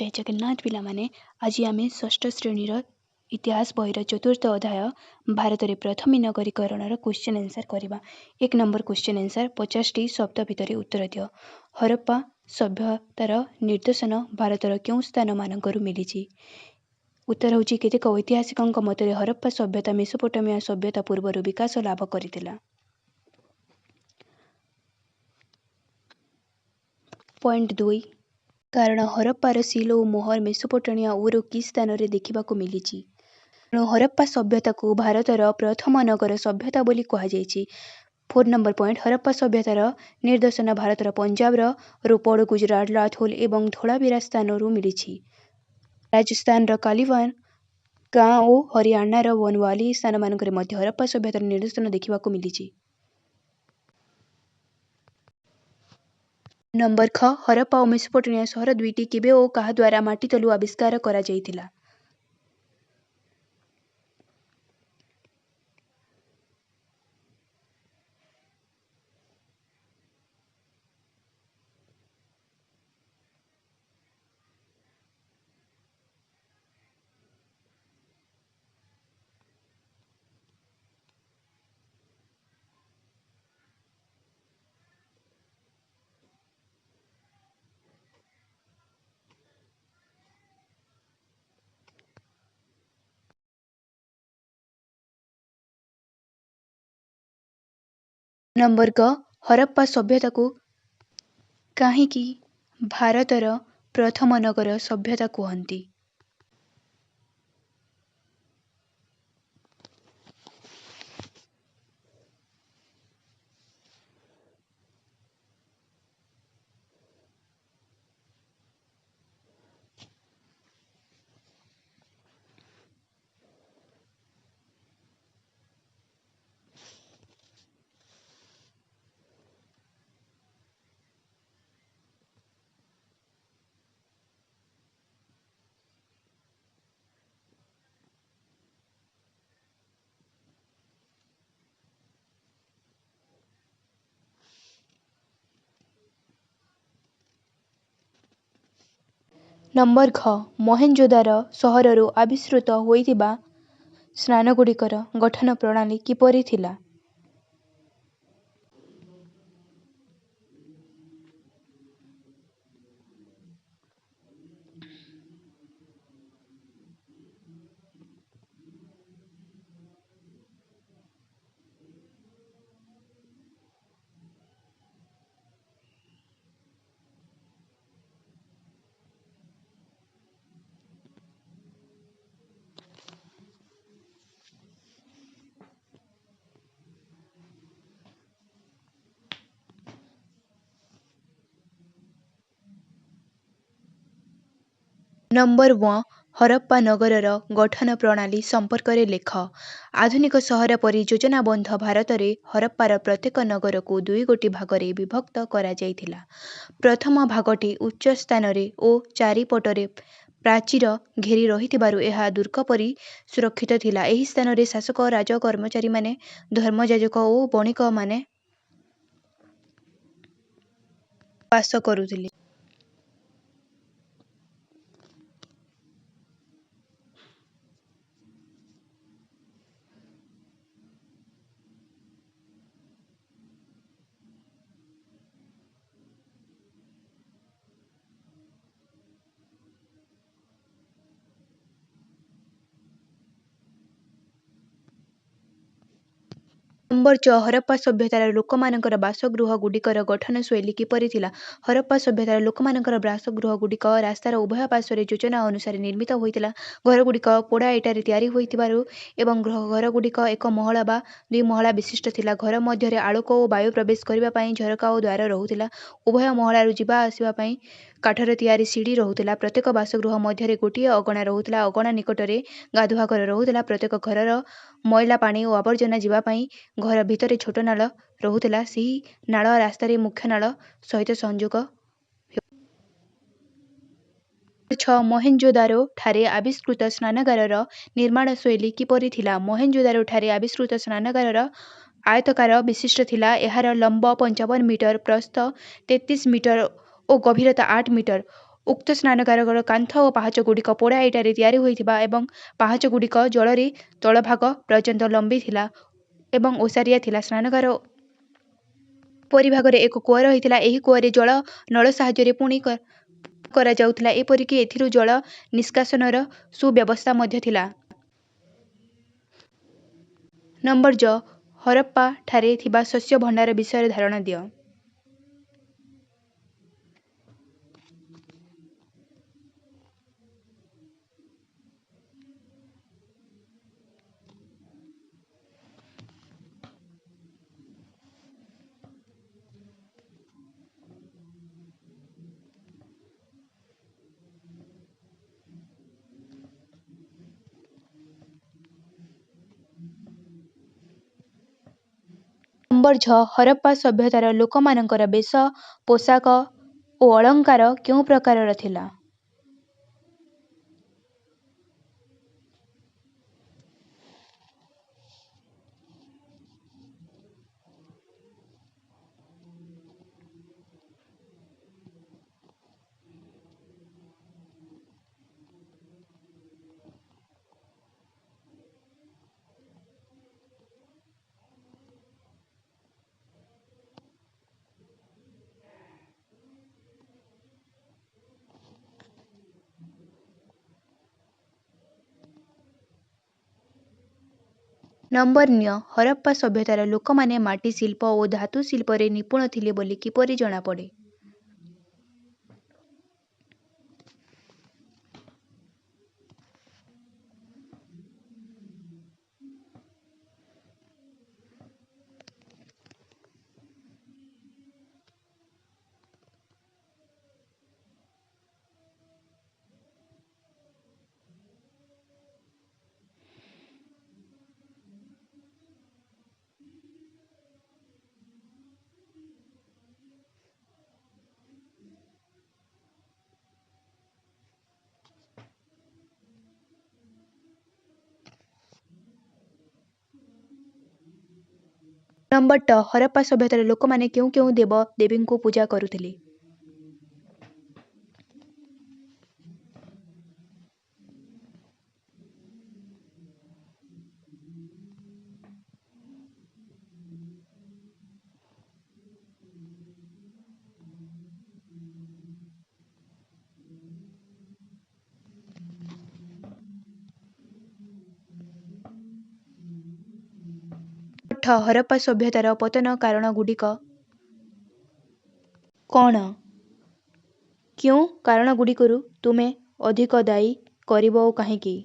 जय जगन्नाथ पिलामाने आज आम षष्ठ श्रेणीर इतिहास बहीर चतुर्थ अध्याय भारत में प्रथम नगरीकरण क्वेश्चन आंसर करवा। एक नंबर क्वेश्चन आंसर 50टी शब्द भितर उत्तर दियो। हरप्पा सभ्यतार निर्देशन भारतर क्यों स्थान मानकरू मिली। उत्तर होची केतेक ऐतिहासिकଙ୍କ मତରେ हरप्पा सभ्यता मेसोपोटामिया सभ्यता पूर्वर विकास लाभ करथिला। पॉइंट 2 कारण हरप्पार सील और मोहर मेसोपोटामिया और कि स्थान में देखा मिली। हरप्पा सभ्यता को भारतर प्रथम नगर सभ्यता बोली कहुई। 4 नंबर पॉइंट हरप्पा सभ्यतार निर्देशन भारतर पंजाब रोपड़ गुजरात लाथोल एवं धोलावीरा स्थान मिली। राजस्थान कालीवान गाँ और हरियाणार बनवाली स्थान मानक हरप्पा सभ्यतार निर्देशन देखा मिली। नंबर ख हरप्पा और मेसोपोटामिया सहर दुईटी केबे और कहा द्वारा माटी तलु आविष्कार करा जाइथिला। नंबर ग हरप्पा सभ्यता को काहींकि भारतर प्रथम नगर सभ्यता कहती। नंबर घ मोहेंजोदारो सहररू आविष्कृत होइतिबा स्नानगुड़िकर गठन प्रणाली किपरि थिला। नंबर 1 हरप्पा नगरर गठन प्रणाली संपर्क में लेख। आधुनिक सहर परि योजनाबद्ध भारत में हरप्पार प्रत्येक नगर को दुई गोटी भाग में विभक्त करा जाइथिला। प्रथम भागटी उच्च स्थान और चारिपटरे प्राचीर घेरी रहिथिबारु एहा दुर्ग परि सुरक्षित थिला। एही स्थान में शासक राज कर्मचारी माने धर्मयाजक और बणिक माने वास करुथिले। नंबर 6 हरप्पा सभ्यतार लोकमानकर बासगृह गुड़िकर गठन शैली किपरि थिला। हरप्पा सभ्यतार लोकमानकर बासगृह गुड़िक रास्तार उभय पार्श्व योजना अनुसार निर्मित होइतिला। घर गुड़िक पोड़ा इटारे तैयारी होइतिबारु एवं घर गुड़िक एक महला बा दुई महला विशिष्ट थिला। घर मध्य आलोक और वायु प्रवेश करबा पई झरका और द्वार रहुतिला। उभय महलारू जिबा आसिबा पई काठर तैयारी सीढ़ी रहुतिला। प्रत्येक बासगृह मध्य गोटिए अगणा रहुतिला। अगणा निकटरे गाधुआघर रहुतिला। प्रत्येक घरर मैला पानी और आवर्जना जिबा पई घर भितर छोट नाल रहुतिला। सेही नाल रास्तार मुख्य नाल सहित संयोग। 6 मोहेंजोदारो ठारे आविष्कृत स्नानागारर निर्माण शैली किपरि थिला। मोहेंजोदारो ठारे आविष्कृत स्नानागारर आयतकार विशिष्ट थिला। एहार लंब 55 मीटर, प्रस्थ 33 मीटर और गभीरता 8 मीटर ଉକ୍ତ ସ୍ନାନାଗାରର କାନ୍ଥ ଓ ପାହାଚଗୁଡ଼ିକ ପୋଡ଼ା ଇଟାରେ ତିଆରି ହୋଇଥିବା ଏବଂ ପାହାଚଗୁଡ଼ିକ ଜଳରେ ତଳଭାଗ ପର୍ଯ୍ୟନ୍ତ ଲମ୍ବିଥିଲା ଏବଂ ଓସାରିଆ ଥିଲା। ସ୍ନାନାଗାର ଉପରି ଭାଗରେ ଏକ କୂଅ ରହିଥିଲା। ଏହି କୂଅରେ ଜଳ ନଳ ସାହାଯ୍ୟରେ ପୁଣି କରାଯାଉଥିଲା। ଏପରିକି ଏଥିରୁ ଜଳ ନିଷ୍କାସନର ସୁବ୍ୟବସ୍ଥା ମଧ୍ୟ ଥିଲା। ନମ୍ବର ଜ. ହରପ୍ପା ଠାରେ ଥିବା ଶସ୍ୟ ଭଣ୍ଡାର ବିଷୟରେ ଧାରଣା ଦିଅ। ନମ୍ବର ଝ. ହରପ୍ପା ସଭ୍ୟତାର ଲୋକମାନଙ୍କର ବେଶ, ପୋଷାକ ଓ ଅଳଙ୍କାର କେଉଁ ପ୍ରକାରର ଥିଲା? ନମ୍ବର ନ୍ୟ. ହରପ୍ପା ସଭ୍ୟତାର ଲୋକମାନେ ମାଟି ଶିଳ୍ପ ଓ ଧାତୁ ଶିଳ୍ପରେ ନିପୁଣ ଥିଲେ ବୋଲି କିପରି ଜଣାପଡ଼େ? ନମ୍ବର ଟ. ହରପ୍ପା ସଭ୍ୟତାର ଲୋକମାନେ କେଉଁ କେଉଁ ଦେବ ଦେବୀଙ୍କୁ ପୂଜା କରୁଥିଲେ? ଠ. ହରପ୍ପା ସଭ୍ୟତାର ପତନ କାରଣଗୁଡ଼ିକ କ'ଣ? କେଉଁ କାରଣଗୁଡ଼ିକରୁ ତୁମେ ଅଧିକ ଦାୟୀ କରିବ ଓ କାହିଁକି?